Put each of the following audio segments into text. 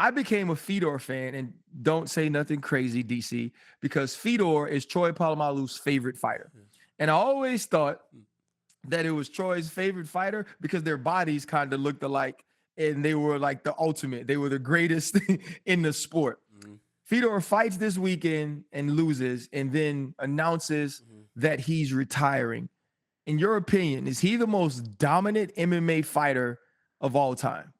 I became a Fedor fan, and don't say nothing crazy, DC, because Fedor is Troy Polamalu's favorite fighter. And I always thought that it was Troy's favorite fighter because their bodies kind of looked alike and they were like the ultimate. They were the greatest in the sport. Fedor fights this weekend and loses and then announces that he's retiring. In your opinion, is he the most dominant MMA fighter of all time?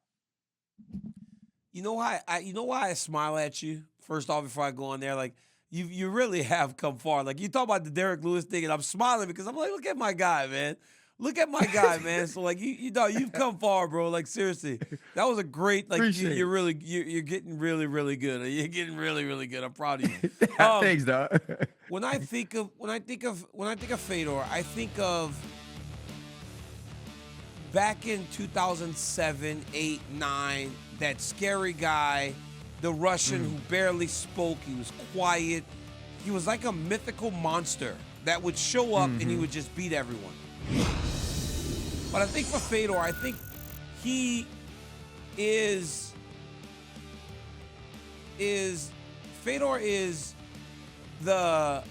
You know why? You know why I smile at you first off before I go on there. Like you really have come far. Like you talk about the Derek Lewis thing, and I'm smiling because I'm like, look at my guy, man. Look at my guy, man. So like you know you've come far, bro. Like seriously, that was a great. Like you're really you're getting really good. You're getting really good. I'm proud of you. Thanks, dog. When I think of Fedor, I think of back in 2007, 8, 9, that scary guy, the Russian who barely spoke. He was quiet. He was like a mythical monster that would show up and he would just beat everyone. But I think for Fedor, I think he Fedor is the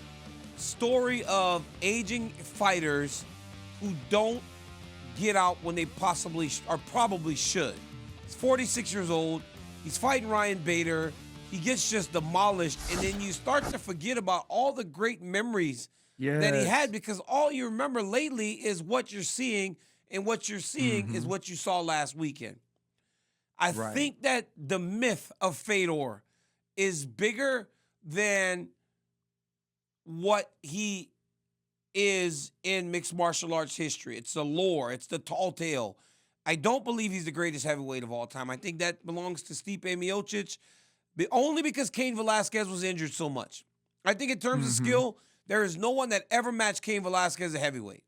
story of aging fighters who don't get out when they probably should. He's 46 years old. He's fighting Ryan Bader. He gets just demolished, and then you start to forget about all the great memories that he had because all you remember lately is what you're seeing, and what you're seeing is what you saw last weekend. I think that the myth of Fedor is bigger than what he is in mixed martial arts history. It's the lore. It's the tall tale. I don't believe he's the greatest heavyweight of all time. I think that belongs to Stipe Miocic, but only because Cain Velasquez was injured so much. I think in terms of skill, there is no one that ever matched Cain Velasquez as a heavyweight.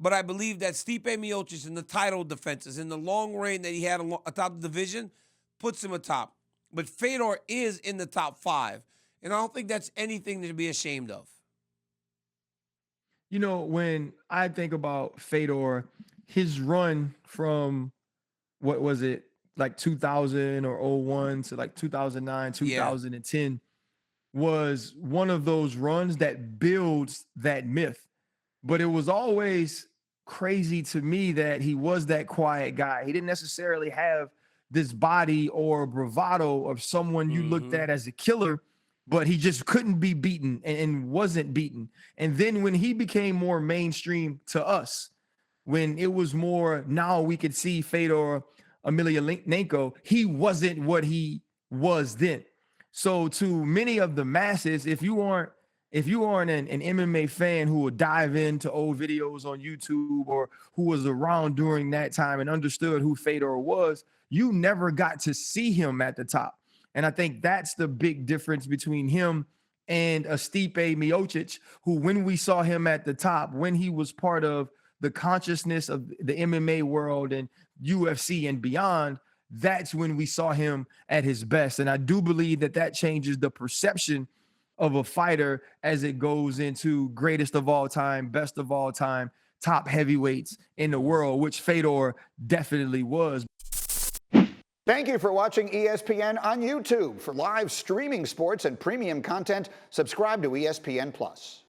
But I believe that Stipe Miocic in the title defenses, in the long reign that he had atop the division, puts him atop. But Fedor is in the top 5, and I don't think that's anything to be ashamed of. You know, when I think about Fedor, his run from what was it, like 2000 or '01 to like 2009, 2010 was one of those runs that builds that myth. But it was always crazy to me that he was that quiet guy. He didn't necessarily have this body or bravado of someone you looked at as a killer, but he just couldn't be beaten and wasn't beaten. And then when he became more mainstream to us, when it was more, now we could see Fedor Emelianenko, he wasn't what he was then. So to many of the masses, if you aren't an MMA fan who will dive into old videos on YouTube or who was around during that time and understood who Fedor was, you never got to see him at the top. And I think that's the big difference between him and a Stipe Miocic, who when we saw him at the top, when he was part of the consciousness of the MMA world and UFC and beyond, that's when we saw him at his best. And I do believe that that changes the perception of a fighter as it goes into greatest of all time, best of all time, top heavyweights in the world, which Fedor definitely was. Thank you for watching ESPN on YouTube. For live streaming sports and premium content, subscribe to ESPN+.